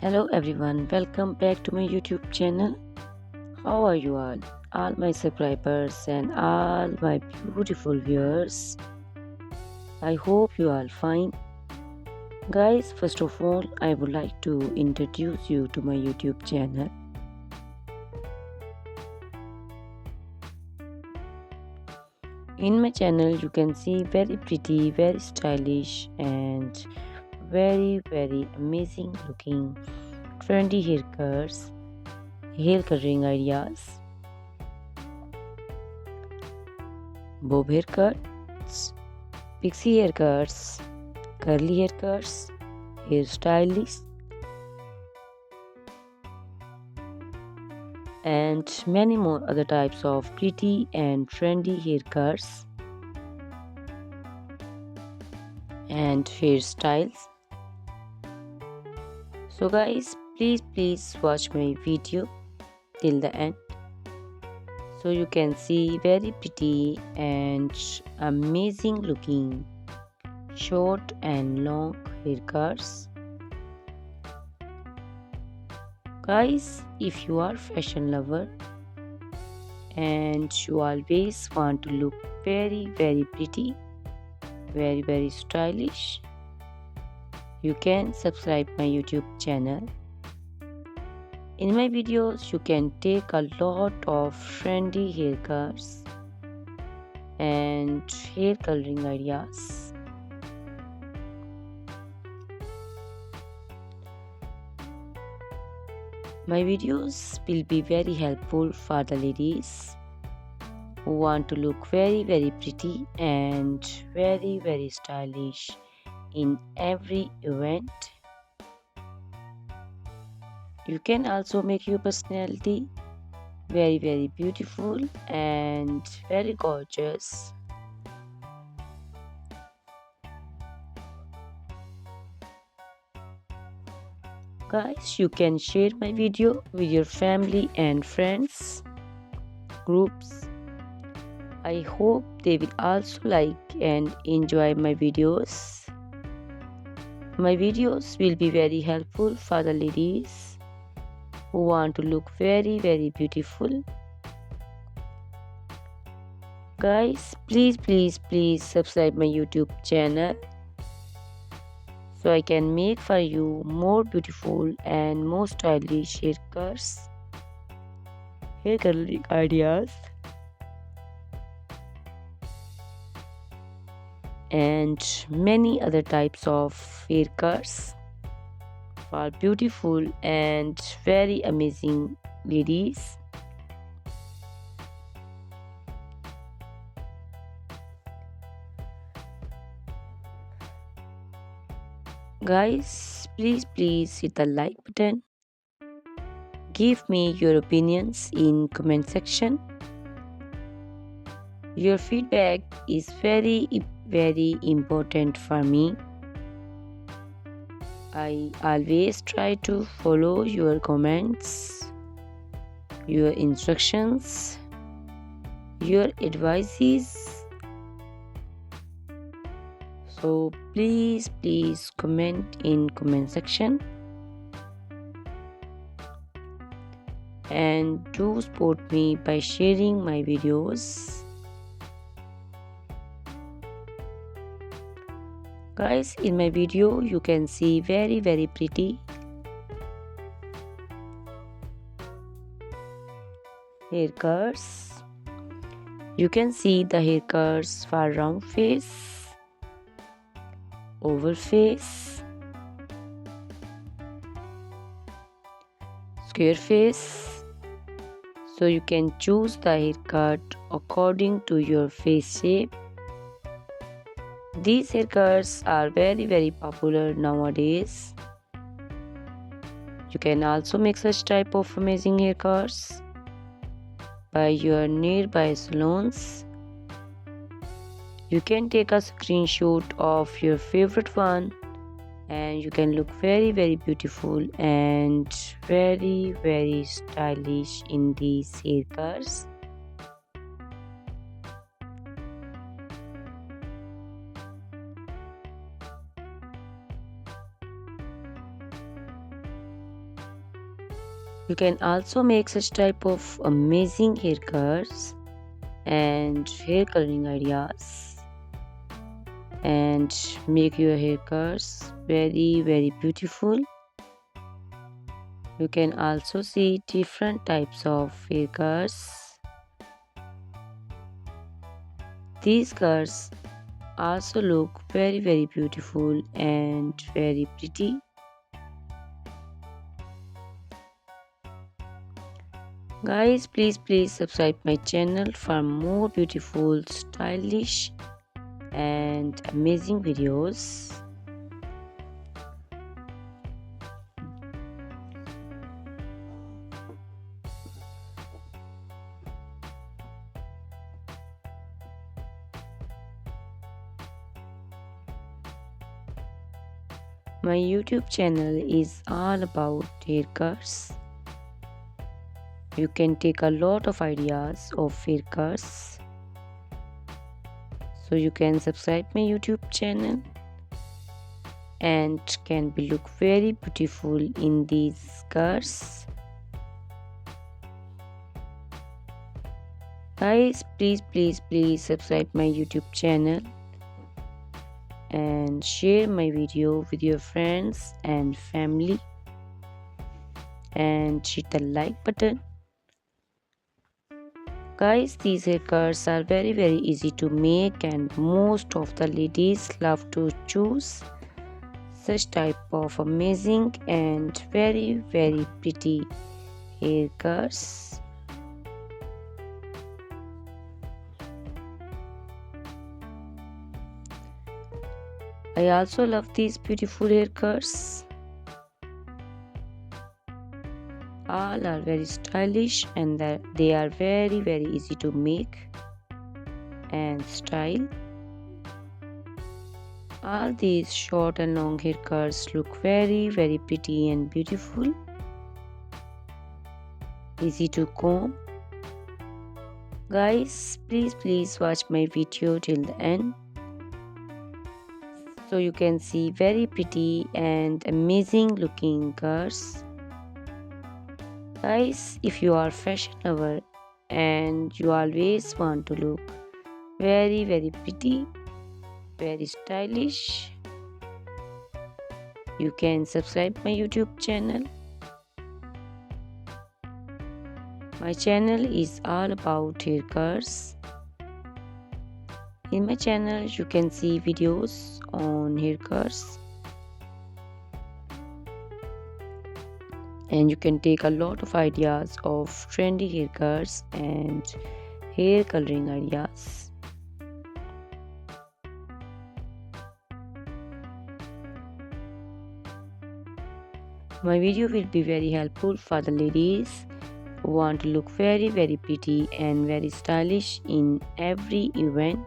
Hello everyone, welcome back to my YouTube channel. How are you all my subscribers and all my beautiful viewers? I hope you are fine. Guys, first of all, I would like to introduce you to my YouTube channel. In my channel, you can see very pretty, very stylish, and very amazing looking trendy haircuts, hair coloring ideas, bob haircuts, pixie haircuts, curly haircuts, hairstyles, and many more other types of pretty and trendy haircuts and hairstyles. So guys, please watch my video till the end so you can see very pretty and amazing looking short and long haircuts. Guys, if you are fashion lover and you always want to look very pretty, very stylish, you can subscribe my YouTube channel. In my videos, you can take a lot of trendy haircuts and hair coloring ideas. My videos will be very helpful for the ladies who want to look very pretty and very stylish in every event. You can also make your personality very beautiful and very gorgeous. Guys, you can share my video with your family and friends groups. I hope they will also like and enjoy my videos. My videos will be very helpful for the ladies who want to look very beautiful. Guys, please subscribe my YouTube channel so I can make for you more beautiful and more stylish haircuts, hair coloring ideas, and many other types of haircuts for beautiful and very amazing ladies. Guys, please hit the like button. Give me your opinions in comment section. Your feedback is very important for me. I always try to follow your comments, your instructions, your advices. So please comment in comment section and do support me by sharing my videos. Guys, in my video you can see very pretty haircuts. You can see the haircuts for round face, oval face, square face. So you can choose the haircut according to your face shape. These haircuts are very popular nowadays. You can also make such type of amazing haircuts by your nearby salons. You can take a screenshot of your favorite one and you can look very beautiful and very stylish in these haircuts. You can also make such type of amazing haircuts and hair coloring ideas and make your haircuts very beautiful. You can also see different types of haircuts. These cuts also look very beautiful and very pretty. Guys, please subscribe my channel for more beautiful, stylish and amazing videos. My YouTube channel is all about haircuts. You can take a lot of ideas of haircuts. So you can subscribe my YouTube channel and can be look very beautiful in these cuts. Guys, please subscribe my YouTube channel and share my video with your friends and family and hit the like button. Guys, these haircuts are very easy to make and most of the ladies love to choose such type of amazing and very pretty haircuts. I also love these beautiful haircuts. All are very stylish and they are very easy to make and style. All these short and long haircuts look very pretty and beautiful. Easy to comb. Guys, please watch my video till the end, so you can see very pretty and amazing looking curls. Guys, if you are fashion lover and you always want to look very pretty, very stylish, you can subscribe my YouTube channel. My channel is all about haircuts. In my channel you can see videos on haircuts and you can take a lot of ideas of trendy haircuts and hair coloring ideas. My video will be very helpful for the ladies who want to look very pretty and very stylish in every event.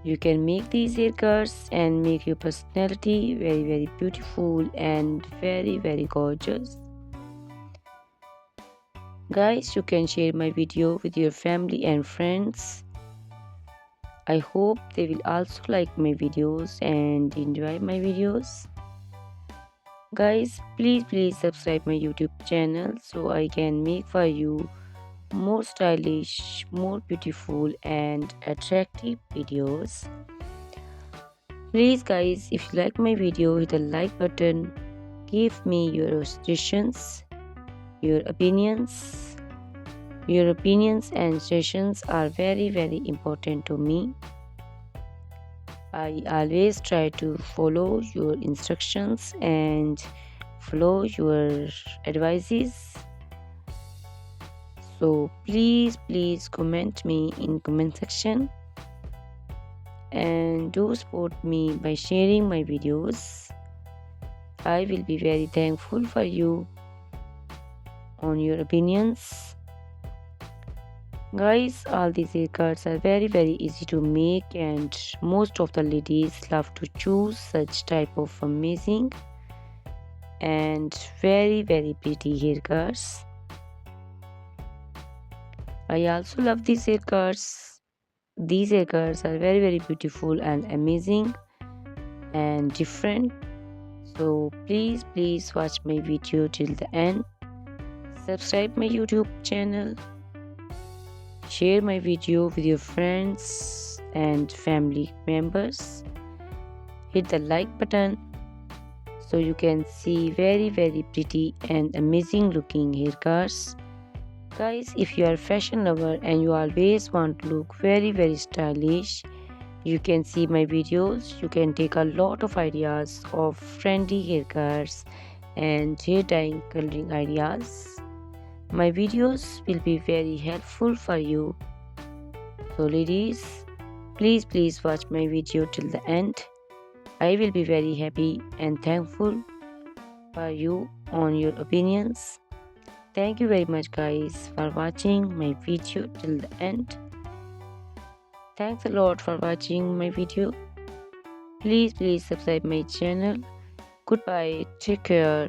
You can make these haircuts and make your personality very beautiful and very gorgeous. Guys, you can share my video with your family and friends. I hope they will also like my videos and enjoy my videos. Guys, please subscribe my YouTube channel so I can make for you more stylish, more beautiful and attractive videos. Please guys, if you like my video, hit the like button. Give me your suggestions, your opinions. Your opinions and suggestions are very important to me. I always try to follow your instructions and follow your advices. So please comment me in comment section and do support me by sharing my videos. I will be very thankful for you on your opinions. Guys, all these haircuts are very easy to make and most of the ladies love to choose such type of amazing and very pretty haircuts. I also love these haircuts. These haircuts are very beautiful and amazing and different. So please watch my video till the end Subscribe my YouTube channel. Share my video with your friends and family members. Hit the like button so you can see very pretty and amazing looking haircuts. Guys, if you are a fashion lover and you always want to look very stylish, you can see my videos. You can take a lot of ideas of trendy haircuts and hair dyeing coloring ideas. My videos will be very helpful for you. So ladies, please watch my video till the end. I will be very happy and thankful for you on your opinions. Thank you very much guys for watching my video till the end. Thanks a lot for watching my video. Please subscribe my channel. Goodbye. Take care.